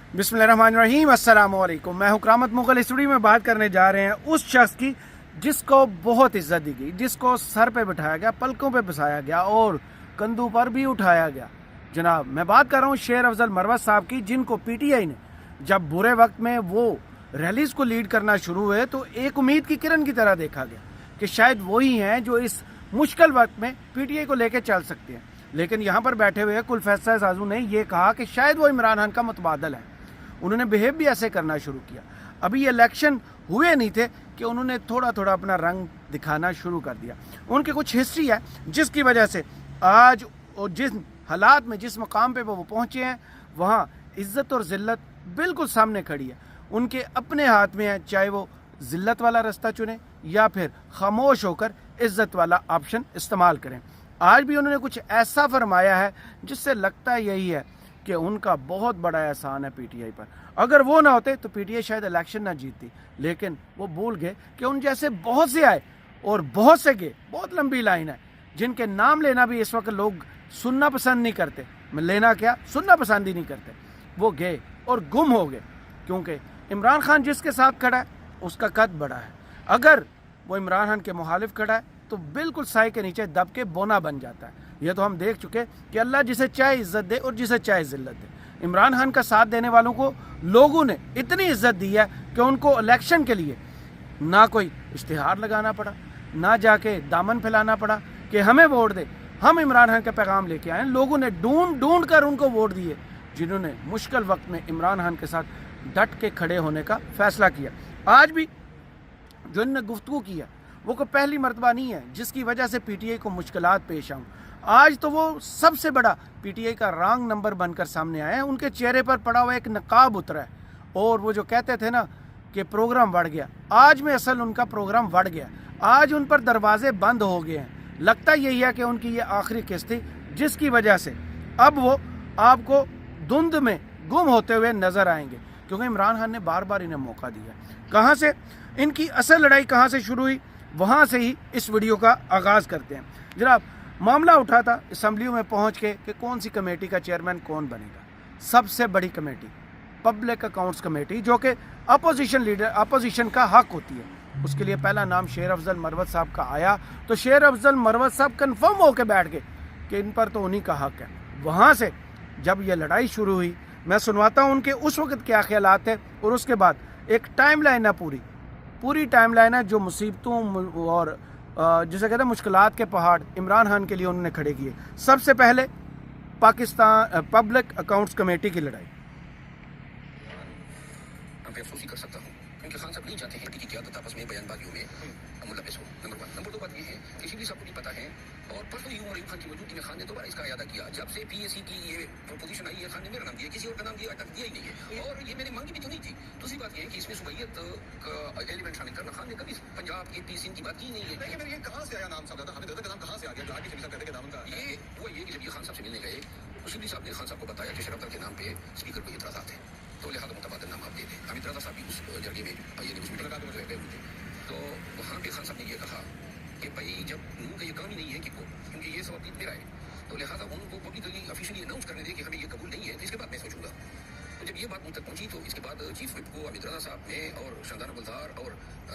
बिस्मिल्लाहिर्रहमानिर्रहीम, अस्सलाम वालेकुम। मैं हूं करामत मुगल। स्टूडियो में बात करने जा रहे हैं उस शख्स की जिसको बहुत इज्जत दी गई, जिसको सर पे बिठाया गया, पलकों पे बसाया गया और कंधों पर भी उठाया गया। जनाब, मैं बात कर रहा हूं शेर अफजल मरवत साहब की, जिनको पीटीआई ने जब बुरे वक्त में वो रैलीज को लीड करना शुरू हुए तो एक उम्मीद की किरण की तरह देखा गया कि शायद वही हैं जो इस मुश्किल वक्त में पीटीआई को लेकर चल सकते हैं। लेकिन यहाँ पर बैठे हुए कुल फैसला साजू ने यह कहा कि शायद वो इमरान खान का मुतबादल है। उन्होंने बिहेव भी ऐसे करना शुरू किया। अभी ये इलेक्शन हुए नहीं थे कि उन्होंने थोड़ा थोड़ा अपना रंग दिखाना शुरू कर दिया। उनकी कुछ हिस्ट्री है जिसकी वजह से आज और जिस हालात में, जिस मकाम पे वो पहुंचे हैं, वहाँ इज्जत और जिल्लत बिल्कुल सामने खड़ी है। उनके अपने हाथ में है, चाहे वो जिल्लत वाला रास्ता चुने या फिर खामोश होकर इज्जत वाला ऑप्शन इस्तेमाल करें। आज भी उन्होंने कुछ ऐसा फरमाया है जिससे लगता है यही है कि उनका बहुत बड़ा एहसान है पीटीआई पर। अगर वो ना होते तो पीटीआई शायद इलेक्शन ना जीतती, लेकिन वो भूल गए कि उन जैसे बहुत से आए और बहुत से गए। बहुत लंबी लाइन है जिनके नाम लेना भी इस वक्त लोग सुनना पसंद नहीं करते। मैं लेना क्या, सुनना पसंद ही नहीं करते। वो गए और गुम हो गए, क्योंकि इमरान खान जिसके साथ खड़ा है उसका कद बड़ा है। अगर वो इमरान खान के मुखालिफ खड़ा है तो बिल्कुल साए के नीचे दब के बोना बन जाता है। यह तो हम देख चुके कि अल्लाह जिसे चाहे इज्जत दे और जिसे चाहे जिल्लत दे। इमरान खान का साथ देने वालों को लोगों ने इतनी इज्जत दी है कि उनको इलेक्शन के लिए ना कोई इश्तिहार लगाना पड़ा, ना जाके दामन फैलाना पड़ा कि हमें वोट दे। हम इमरान खान का पैगाम लेके आए। लोगों ने ढूंढ ढूंढ कर उनको वोट दिए, जिन्होंने मुश्किल वक्त में इमरान खान के साथ डट के खड़े होने का फैसला किया। आज भी जो इन्होंने गुफ्तगू की है वो कोई पहली मरतबा नहीं है जिसकी वजह से पीटीआई को मुश्किलात पेश आऊँ। आज तो वो सबसे बड़ा पीटीआई का रॉन्ग नंबर बनकर सामने आए हैं। उनके चेहरे पर पड़ा हुआ एक नकाब उतरा है और वो जो कहते थे ना कि प्रोग्राम बढ़ गया, आज में असल उनका प्रोग्राम बढ़ गया। आज उन पर दरवाजे बंद हो गए हैं। लगता यही है कि उनकी ये आखिरी किस्त थी, जिसकी वजह से अब वो आपको धुंध में गुम होते हुए नजर आएंगे, क्योंकि इमरान खान ने बार बार इन्हें मौका दिया। कहाँ से इनकी असल लड़ाई कहाँ से शुरू हुई, वहाँ से ही इस वीडियो का आगाज़ करते हैं। जनाब, मामला उठा था असम्बली में पहुँच के कि कौन सी कमेटी का चेयरमैन कौन बनेगा। सबसे बड़ी कमेटी पब्लिक अकाउंट्स कमेटी, जो कि अपोजिशन लीडर, अपोजिशन का हक होती है, उसके लिए पहला नाम शेर अफजल मरवत साहब का आया तो शेर अफजल मरवत साहब कन्फर्म होकर बैठ गए कि इन पर तो उन्हीं का हक है। वहाँ से जब ये लड़ाई शुरू हुई, मैं सुनवाता हूँ उनके उस वक्त क्या ख्यालात थे और उसके बाद एक टाइम लाइन है, पूरी टाइम लाइन है जो मुसीबतों और जिसे कहते हैं मुश्किलात के पहाड़ इमरान खान के लिए उन्होंने खड़े किए। सबसे पहले पाकिस्तान पब्लिक अकाउंट्स कमेटी की लड़ाई। मैं अफसोस ही कर सकता हूँ क्योंकि खान साहब नहीं चाहते हैं कि क़यादत आपस में बयानबाजियों में मुलविस हो। नंबर 1। नंबर 2 बात ये है कि शिबली साहब को भी पता है और परसों ही उमर अयूब खान की मौजूदगी में खान ने दोबारा इसका इरादा किया। जब से पीएसी की ये प्रपोजिशन आई है, खान ने मेरा नाम दिया, किसी और का नाम दिया दिया ही नहीं है और ये मैंने मांगी भी तो नहीं थी। दूसरी बात ये है कि इसमें सुबैयत का एलिमेंट शामिल करना, खान ने कभी पंजाब के पी सिंध की बात की नहीं है। ये कहाँ से आया नाम साहब, हमें का नाम कहाँ से आ गया जो आज भी शिबली साहब कहते हैं दामन का। ये वो ये कि जब ये खान साहब से मिलने गए तो शिबली साहब ने खान साहब को बताया कि शराफत के नाम पे स्पीकर को इतराज़ात है, तो लिहाजा मुतबादल नाम आप दे दें। अमित राजा साहब भी उस जगह में उस मीटिंग लगा गए हुए थे, तो वहाँ पे खान साहब ने ये कहा कि भाई जब उनका ये काम ही नहीं है कि क्योंकि ये सब अपनी मेरा है, तो लिहाजा उनको पब्लिकली ऑफिशियली अनाउंस करने दे कि हमें ये कबूल नहीं है, तो इसके बाद मैं सोचूंगा। तो जब ये बात मुझ तक पहुंची तो इसके बाद चीफ विप को अमित राजा साहब ने और शानदार गुलजार और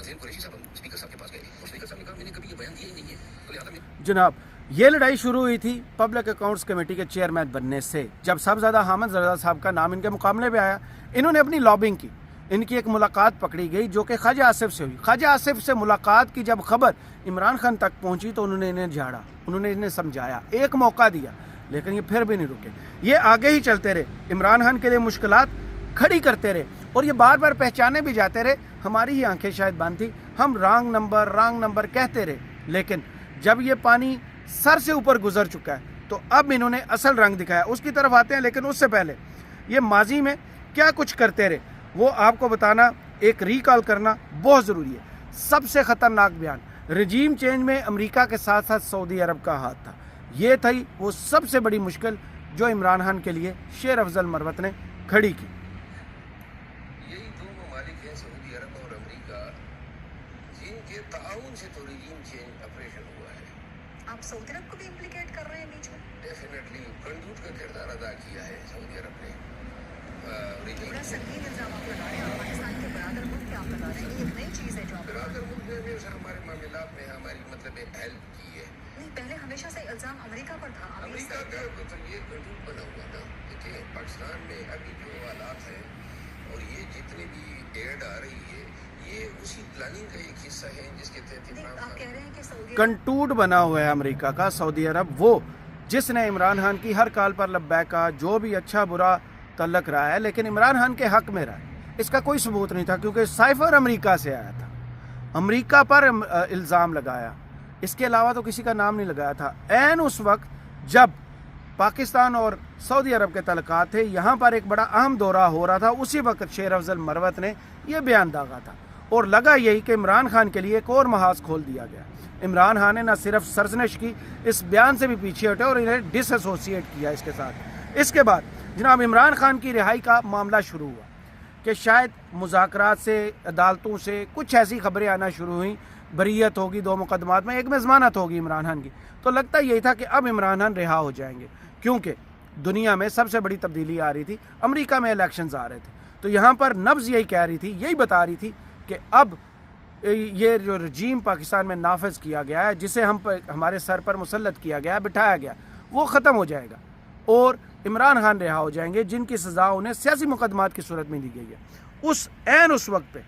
ज़ैन कुरैशी साहब स्पीकर साहब के पास गए और स्पीकर साहब ने कहा मैंने कभी ये बयान दिया ही नहीं है, तो लिहाजा जनाब, ये लड़ाई शुरू हुई थी पब्लिक अकाउंट्स कमेटी के चेयरमैन बनने से। जब साहबजादा हामिद जरदारी साहब का नाम इनके मुकाबले पे आया, इन्होंने अपनी लॉबिंग की। इनकी एक मुलाकात पकड़ी गई जो कि ख्वाजा आसिफ से हुई। ख्वाजा आसिफ से मुलाकात की जब खबर इमरान खान तक पहुंची तो उन्होंने इन्हें झाड़ा, उन्होंने इन्हें समझाया, एक मौका दिया, लेकिन ये फिर भी नहीं रुके। ये आगे ही चलते रहे, इमरान खान के लिए मुश्किलात खड़ी करते रहे और ये बार बार पहचाने भी जाते रहे। हमारी ही आंखें शायद बंद थी, हम रॉन्ग नंबर कहते रहे, लेकिन जब ये पानी सर से ऊपर गुजर चुका है तो अब इन्होंने असल रंग दिखाया। उसकी तरफ आते हैं, लेकिन उससे पहले ये माजी में क्या कुछ करते रहे वो आपको बताना, एक रिकॉल करना बहुत ज़रूरी है। सबसे ख़तरनाक बयान रजीम चेंज में अमेरिका के साथ साथ सऊदी अरब का हाथ था। ये थी वो सबसे बड़ी मुश्किल जो इमरान खान के लिए शेर अफजल मरवत ने खड़ी की। यही दो ममालिक हैं, सऊदी अरब और अमेरिका, जिनके ताउन से तो रजीम चेंज ऑपरेशन हुआ है। आप सऊदी अरब को भी इम्प्लीकेट कर रहे हैं बीच में? डेफिनेटली कंडूट का किरदार अदा किया है सऊदी अरब ने। नहीं बड़ा संगीन इल्जाम आप लगा रहे हैं, पाकिस्तान के बराबर मुल्क पे आप लगा रहे हैं, ये एक नई चीज है जो आप बिरादर मुल्क ने हमेशा हमारे मामलात में हमारी मतलब हेल्प की है। नहीं, पहले हमेशा से इल्जाम अमेरिका पर था। अमेरिका का तो ये कंट्रोल बना हुआ ना, देखिए पाकिस्तान में अभी जो हालात हैं और ये जितने भी एड आ रही है ये उसी प्लानिंग का एक हिस्सा है जिसके तहत इमरान आप कह रहे हैं कि सऊदी कंटूट बना हुआ है अमेरिका का, सऊदी अरब, वो जिसने इमरान खान की हर काल पर लब्बैक कहा, जो भी अच्छा बुरा तल्लक रहा है, लेकिन इमरान खान के हक में रहा है। इसका कोई सबूत नहीं था क्योंकि साइफर अमेरिका से आया था, अमेरिका पर इल्ज़ाम लगाया, इसके अलावा तो किसी का नाम नहीं लगाया था। ऐन उस वक्त जब पाकिस्तान और सऊदी अरब के तल्लुकात थे, यहाँ पर एक बड़ा अहम दौरा हो रहा था, उसी वक्त शेर अफजल मरवत ने यह बयान दागा था और लगा यही कि इमरान खान के लिए एक और महाज खोल दिया गया। इमरान खान ने न सिर्फ सरजनश की, इस बयान से भी पीछे हटे और इन्हें डिसएसोसिएट किया इसके साथ। इसके बाद जनाब इमरान खान की रिहाई का मामला शुरू हुआ कि शायद मुज़ाकरात से, अदालतों से कुछ ऐसी खबरें आना शुरू हुई, बरीयत होगी 2 मुकदमात में, एक में ज़मानत होगी इमरान खान की। तो लगता यही था कि अब इमरान खान रिहा हो जाएंगे क्योंकि दुनिया में सबसे बड़ी तब्दीली आ रही थी, अमेरिका में इलेक्शंस आ रहे थे। तो यहाँ पर नब्ज़ यही कह रही थी, यही बता रही थी कि अब ये जो रजीम पाकिस्तान में नाफिज किया गया है, जिसे हमारे सर पर मुसल्लत किया गया, बिठाया गया, वो ख़त्म हो जाएगा और इमरान खान रिहा हो जाएंगे जिनकी सज़ा उन्हें सियासी मुकदमात की सूरत में दी गई है। उस वक्त पे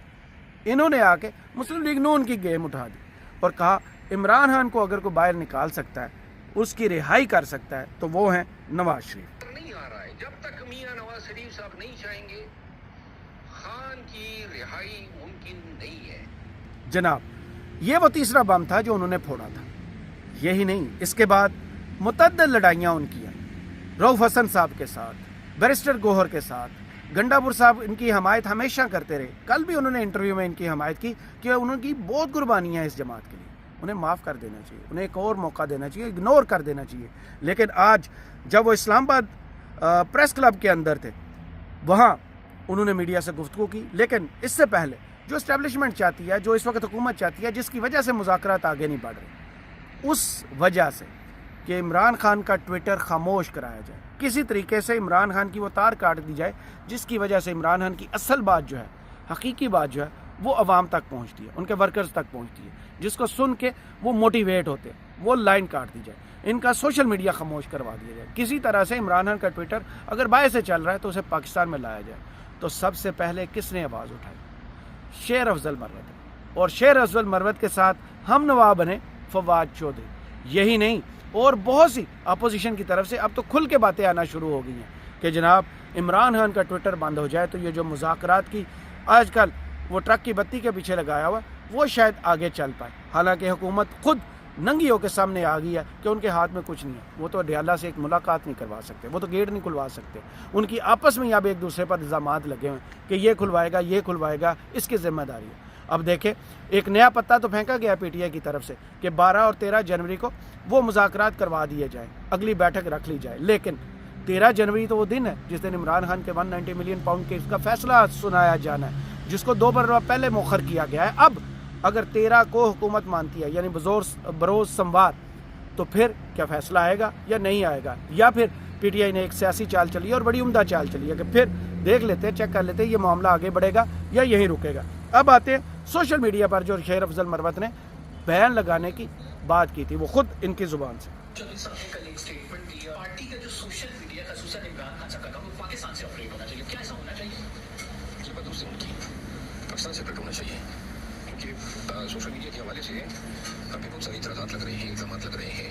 इन्होंने आके मुस्लिम लीग नून की गेम उठा दी और कहा इमरान खान को अगर कोई बाहर निकाल सकता है, उसकी रिहाई कर सकता है, तो वो हैं नवाज शरीफ। नहीं आ रहा है जब तक मियां नवाज शरीफ साहब नहीं चाहेंगे खान की रिहाई मुमकिन नहीं है। जनाब ये वो तीसरा बम था जो उन्होंने फोड़ा था। यही नहीं, इसके बाद मुतअद्दिद लड़ाइयाँ उनकी आई, रऊफ हसन साहब के साथ, बैरिस्टर गोहर के साथ। गंडापुर साहब इनकी हमायत हमेशा करते रहे, कल भी उन्होंने इंटरव्यू में इनकी हमायत की कि उनकी बहुत कुर्बानियाँ हैं इस जमात के लिए, उन्हें माफ़ कर देना चाहिए, उन्हें एक और मौका देना चाहिए, इग्नोर कर देना चाहिए। लेकिन आज जब वो इस्लामाबाद प्रेस क्लब के अंदर थे, वहाँ उन्होंने मीडिया से गुफ्तगू की। लेकिन इससे पहले जो इस्टेब्लिशमेंट चाहती है, जो इस वक्त हुकूमत चाहती है, जिसकी वजह से मुज़ाकरात आगे नहीं बढ़ रहे, उस वजह से कि इमरान खान का ट्विटर खामोश कराया जाए, किसी तरीके से इमरान खान की वो तार काट दी जाए जिसकी वजह से इमरान खान की असल बात जो है, हकीकी बात जो है, वो अवाम तक पहुंचती है, उनके वर्कर्स तक पहुंचती है, जिसको सुन के वो मोटिवेट होते हैं, वो लाइन काट दी जाए, इनका सोशल मीडिया खामोश करवा दिया जाए। किसी तरह से इमरान खान का ट्विटर अगर बाहर से चल रहा है तो उसे पाकिस्तान में लाया जाए। तो सबसे पहले किसने आवाज़ उठाई? शेर अफजल मरवत। और शेर अफजल मरवत के साथ हम नवा बने फवाद चौधरी। यही नहीं, और बहुत सी अपोजिशन की तरफ से अब तो खुल के बातें आना शुरू हो गई हैं कि जनाब इमरान खान का ट्विटर बंद हो जाए तो ये जो मुज़ाकरात की आजकल वो ट्रक की बत्ती के पीछे लगाया हुआ, वो शायद आगे चल पाए। हालांकि हुकूमत खुद नंगी होकर सामने आ गई है कि उनके हाथ में कुछ नहीं है, वो तो अडयाला से एक मुलाकात नहीं करवा सकते, वो तो गेट नहीं खुलवा सकते। उनकी आपस में अब एक दूसरे पर इल्ज़ामात लगे हुए हैं कि ये खुलवाएगा, इसकी जिम्मेदारी है। अब देखें, एक नया पत्ता तो फेंका गया पीटीआई की तरफ से कि 12 और 13 जनवरी को वो मुज़ाकरात करवा दिए जाएँ, अगली बैठक रख ली जाए। लेकिन 13 जनवरी तो वो दिन है जिस दिन इमरान खान के 190 मिलियन पाउंड केस का फैसला सुनाया जाना है, जिसको 2 बार पहले मौखर किया गया है। अब अगर 13 को हुकूमत मानती है, यानी बरोज़ सोमवार, तो फिर क्या फैसला आएगा या नहीं आएगा, या फिर पीटीआई ने एक सियासी चाल चली है और बड़ी उम्दा चाल चली है कि फिर देख लेते हैं, चेक कर लेते हैं ये मामला आगे बढ़ेगा या यहीं रुकेगा। अब आते हैं सोशल मीडिया पर जो शेर अफजल मरवत ने बयान लगाने की बात की थी, वो खुद इनकी ज़ुबान से। पार्टी का जो सोशल मीडिया का सुसन इमरान खान साहब का वो पाकिस्तान से ऑपरेट होना चाहिए, क्या ऐसा होना चाहिए? ये बात दूसरी उनकी पाकिस्तान से सेपरेट होना चाहिए, क्योंकि सोशल मीडिया के हवाले से काफ़ी बहुत सारे इतराज़ात लग रहे हैं, इल्ज़ाम लग रहे हैं।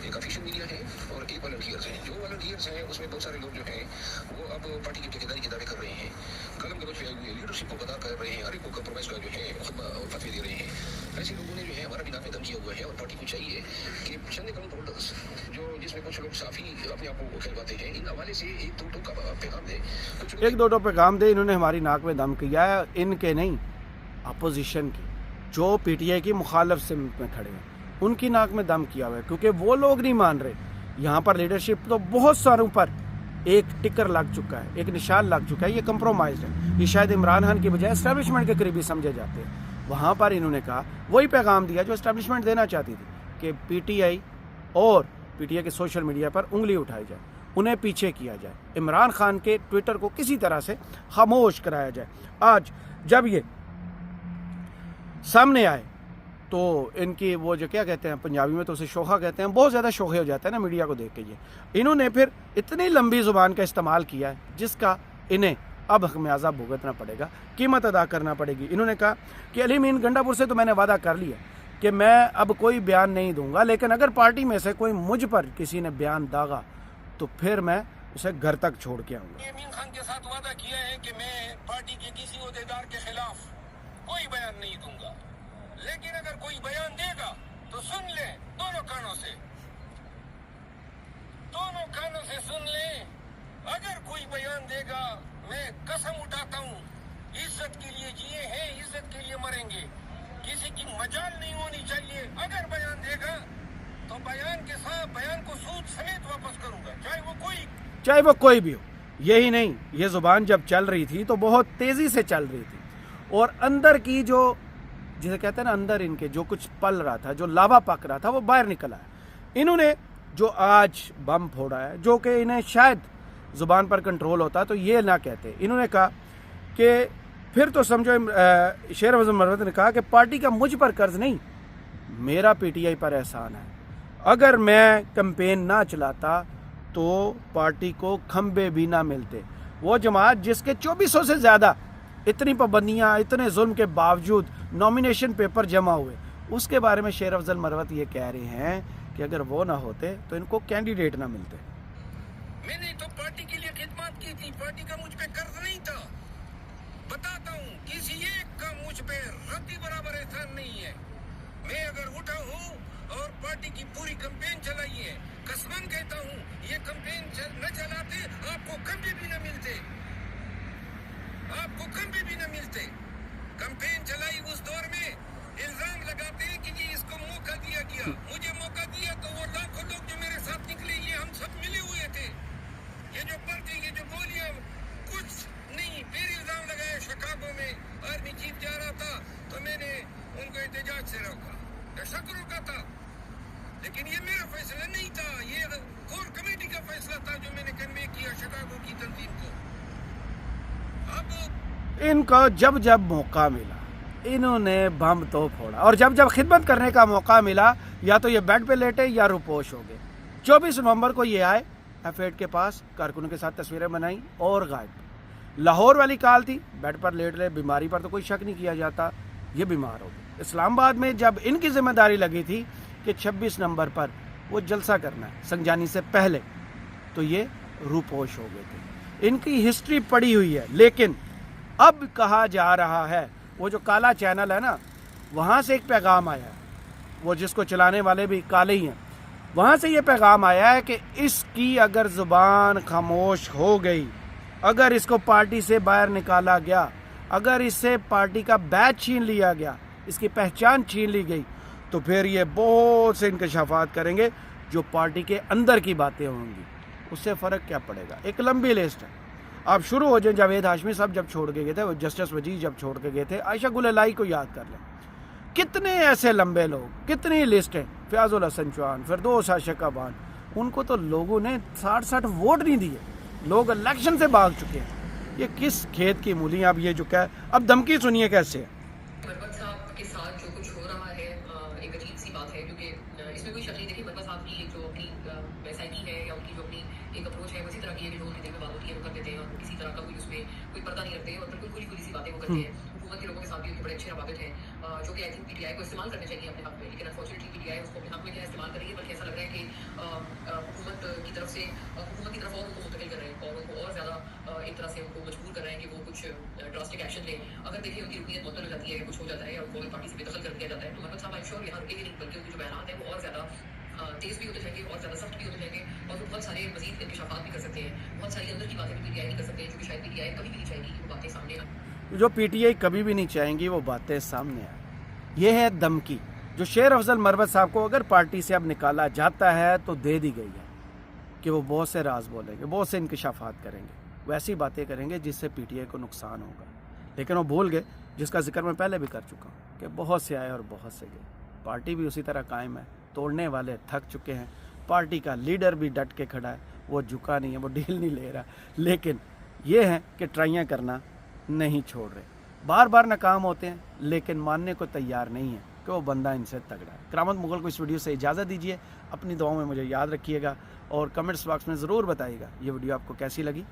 एक ऑफिशियल मीडिया है और एक वॉलंटियर्स हैं। जो वॉलंटियर्स हैं उसमें बहुत सारे लोग जो हैं वो अब पार्टी की ठेकेदारी के दावे कर रहे हैं, कलम गलत हुए हुए लीडरशिप को बता कर रहे हैं, हर एक को कंप्रोमाइज़ का जो है फतवे दे रहे हैं। ऐसे लोगों ने जो है हमारा भी नाम में दम किया हुआ है और पार्टी को चाहिए कि चंद अकाउंट होल्डर्स जो जिसमें कुछ लोग साफी अपने आप को खिलवाते हैं, इन हवाले से एक दो का पैगाम दे, एक दो पैगाम दे। इन्होंने हमारी नाक में दम किया है, इनके नहीं, अपोजिशन की, जो पीटीआई की मुखालफ से में खड़े हैं, उनकी नाक में दम किया हुआ है, क्योंकि वो लोग नहीं मान रहे। यहाँ पर लीडरशिप तो बहुत सारों पर एक टिकर लग चुका है, एक निशान लग चुका है, ये कंप्रोमाइज है। ये शायद इमरान खान की बजाय एस्टेब्लिशमेंट के करीबी समझे जाते हैं। वहाँ पर इन्होंने कहा, वही पैगाम दिया जो एस्टेब्लिशमेंट देना चाहती थी कि पीटीआई और पीटीआई के सोशल मीडिया पर उंगली उठाई जाए, انہیں پیچھے کیا جائے, عمران خان کے ٹویٹر کو کسی طرح سے خاموش کرایا جائے. آج جب یہ سامنے آئے تو ان کی وہ جو کیا کہتے ہیں پنجابی میں تو اسے شوخہ کہتے ہیں, بہت زیادہ شوخے ہو جاتا ہے نا میڈیا کو دیکھ کے. یہ انہوں نے پھر اتنی لمبی زبان کا استعمال کیا ہے جس کا انہیں اب خمیازہ بھگتنا پڑے گا, قیمت ادا کرنا پڑے گی. انہوں نے کہا کہ علی مین گنڈا پور سے تو میں نے وعدہ کر لیا کہ میں اب کوئی بیان نہیں دوں گا, لیکن اگر پارٹی میں سے کوئی مجھ پر کسی نے بیان داغا تو پھر میں اسے گھر تک چھوڑ کے آؤں گا. امین خان کے ساتھ وعدہ کیا ہے کہ میں پارٹی کے کسی عہدیدار کے خلاف کوئی بیان نہیں دوں گا, لیکن اگر کوئی بیان دے گا تو سن لیں دونوں کانوں سے سن لیں. اگر کوئی بیان دے گا میں قسم اٹھاتا ہوں عزت کے لیے جیے ہیں, عزت کے لیے مریں گے, کسی کی مجال نہیں ہونی چاہیے. اگر بیان دے گا تو بیان کے ساتھ بیان کو سود سمیت واپس کروں گا, چاہے وہ کوئی بھی ہو. یہی نہیں, یہ زبان جب چل رہی تھی تو بہت تیزی سے چل رہی تھی, اور اندر کی جو جسے کہتے ہیں نا اندر ان کے جو کچھ پل رہا تھا, جو لاوا پک رہا تھا, وہ باہر نکل آیا. انہوں نے جو آج بم پھوڑا ہے, جو کہ انہیں شاید زبان پر کنٹرول ہوتا تو یہ نہ کہتے. انہوں نے کہا کہ پھر تو سمجھو, شیر افضل مروت نے کہا کہ پارٹی کا مجھ پر قرض نہیں, میرا پی ٹی آئی پر احسان ہے. اگر میں کمپین نہ چلاتا تو پارٹی کو کھمبے بھی نہ ملتے. وہ جماعت جس کے 2400 سے زیادہ اتنی پابندیاں, اتنے ظلم کے باوجود نامینیشن پیپر جمع ہوئے, اس کے بارے میں شیر افضل مروت یہ کہہ رہے ہیں کہ اگر وہ نہ ہوتے تو ان کو کینڈیڈیٹ نہ ملتے. میں نے تو پارٹی کے لیے خدمات کی تھی, پارٹی کا مجھ پہ قرض نہیں تھا. بتاتا ہوں کسی ایک کا مجھ پہ رتی برابر احسان نہیں ہے. میں اگر اٹھا ہوں اور پارٹی کی پوری کمپین چلائی ہے, قسماً کہتا ہوں یہ کمپین نہ چلاتے آپ کو کبھی بھی نہ ملتے, کمپین چلائی اس دور میں الزام لگاتے ہیں کہ یہ اس کو موقع دیا گیا. مجھے موقع دیا تو وہ لاکھوں لوگ جو میرے ساتھ نکلے یہ ہم سب ملے ہوئے تھے. یہ جو پرچے, یہ جو گولیاں, کچھ نہیں. پھر الزام لگایا شکاگو میں آرمی چیف جا رہا تھا تو میں نے ان کو احتجاج سے روکا, شک روکا تھا, لیکن یہ میرا فیصلہ نہیں تھا, یہ کور کمیٹی کا فیصلہ تھا جو میں نے کنوے کیا شکاگو کی تنظیم کو. اب ان کو جب جب موقع ملا انہوں نے بم تو پھوڑا, اور جب جب خدمت کرنے کا موقع ملا یا تو یہ بیڈ پہ لیٹے یا روپوش ہو گئے. 24 نومبر کو یہ آئے F8 کے پاس, کارکنوں کے ساتھ تصویریں بنائیں اور غائب. لاہور والی کال تھی, بیڈ پر لیٹ رہے, بیماری پر تو کوئی شک نہیں کیا جاتا, یہ بیمار ہو گئے. اسلام آباد میں جب ان کی ذمہ داری لگی تھی کہ 26 نومبر پر وہ جلسہ کرنا ہے سنجانی سے پہلے, تو یہ روپوش ہو گئے تھے. ان کی ہسٹری پڑی ہوئی ہے. لیکن اب کہا جا رہا ہے, وہ جو کالا چینل ہے نا, وہاں سے ایک پیغام آیا ہے, وہ جس کو چلانے والے بھی کالے ہی ہیں, وہاں سے یہ پیغام آیا ہے کہ اس کی اگر زبان خاموش ہو گئی, اگر اس کو پارٹی سے باہر نکالا گیا, اگر اس سے پارٹی کا بیچ چھین لیا گیا, اس کی پہچان چھین لی گئی, تو پھر یہ بہت سے انکشافات کریں گے جو پارٹی کے اندر کی باتیں ہوں گی. اس سے فرق کیا پڑے گا؟ ایک لمبی لسٹ ہے. آپ شروع ہو جائیں, جاوید ہاشمی صاحب جب چھوڑ کے گئے تھے, جسٹس وجیز جب چھوڑ کے گئے تھے, عائشہ گل الہی کو یاد کر لیں. کتنے ایسے لمبے لوگ, کتنی لسٹیں, فیاض الحسن چوہان, فردوس عاشق بان, ان کو تو لوگوں نے 60 ووٹ نہیں دیے, لوگ الیکشن سے بھاگ چکے ہیں. یہ کس کھیت کی مولیاں؟ اب یہ جو کیا ہے, اب دھمکی سنیے کیسے ہے. مروت صاحب کے ساتھ جو کچھ ہو رہا ہے ایک عجیب سی بات ہے, کیونکہ اس میں کوئی شک نہیں. دیکھیے مروت صاحب کی جو اپنی بیسائکی ہے یا ان کی جو اپنی ایک اپروچ ہے, وہ اسی طرح کی ہے کہ جو ان کے دل میں بات ہوتی ہے وہ کر دیتے ہیں, اور کسی طرح کا کوئی اس میں کوئی پردہ نہیں رکھتے, اور بالکل کھلی سی باتیں وہ کرتے ہیں. حکومت کے لوگوں کے ساتھ بھی ان کے بڑے اچھے روابط ہیں, جو کہ I think P T I کو استعمال کرنے چاہیے اپنے حق میں. لیکن انفارچونیٹلی پی ٹی آئی اس کو اپنے حق میں کیا استعمال کر رہی ہے, بلکہ ایسا لگ رہا ہے کہ حکومت کی طرف اور ان کو منتقل کر رہے ہیں, اور ان کو اور زیادہ ایک طرح سے ان کو مجبور کر رہے ہیں کہ وہ کچھ ڈراسٹک ایکشن لیں. اگر دیکھیں ان کی رکنیت معطل ہو جاتی ہے, کچھ ہو جاتا ہے اور کوئی پارٹی سے بے دخل کر دیا جاتا ہے, تو مروت صاحب آئی شور یہاں رکے گی نہیں, بلکہ ان کے جو بیانات ہیں وہ اور زیادہ تیز بھی ہوتے جائیں گے, اور زیادہ سخت بھی ہوتے جائیں گے, اور وہ بہت سارے مزید انکشافات بھی کر سکتے ہیں. بہت ساری اندر کی باتیں بھی پی ٹی آئی نہیں کر سکتے, جو کہ شاید پی ٹی آئی کبھی بھی نہیں چاہے گی کہ وہ باتیں سامنے آئیں. جو پی ٹی آئی کبھی بھی نہیں چاہیں گی وہ باتیں سامنے آئیں. یہ ہے دھمکی جو شیر افضل مروت صاحب کو اگر پارٹی سے اب نکالا جاتا ہے تو دے دی گئی ہے کہ وہ بہت سے راز بولیں گے, بہت سے انکشافات کریں گے, ویسی باتیں کریں گے جس سے پی ٹی آئی کو نقصان ہوگا. لیکن وہ بھول گئے, جس کا ذکر میں پہلے بھی کر چکا ہوں, کہ بہت سے آئے اور بہت سے گئے. پارٹی بھی اسی طرح قائم ہے, توڑنے والے تھک چکے ہیں, پارٹی کا لیڈر بھی ڈٹ کے کھڑا ہے, وہ جھکا نہیں ہے, وہ ڈھیل نہیں لے رہا, لیکن یہ ہے کہ ٹرائیاں کرنا نہیں چھوڑ رہے. بار بار ناکام ہوتے ہیں لیکن ماننے کو تیار نہیں ہے کہ وہ بندہ ان سے تگڑا ہے. کرامت مغل کو اس ویڈیو سے اجازت دیجیے. اپنی دعاؤں میں مجھے یاد رکھیے گا اور کمنٹس باکس میں ضرور بتائیے گا یہ ویڈیو آپ کو کیسی لگی.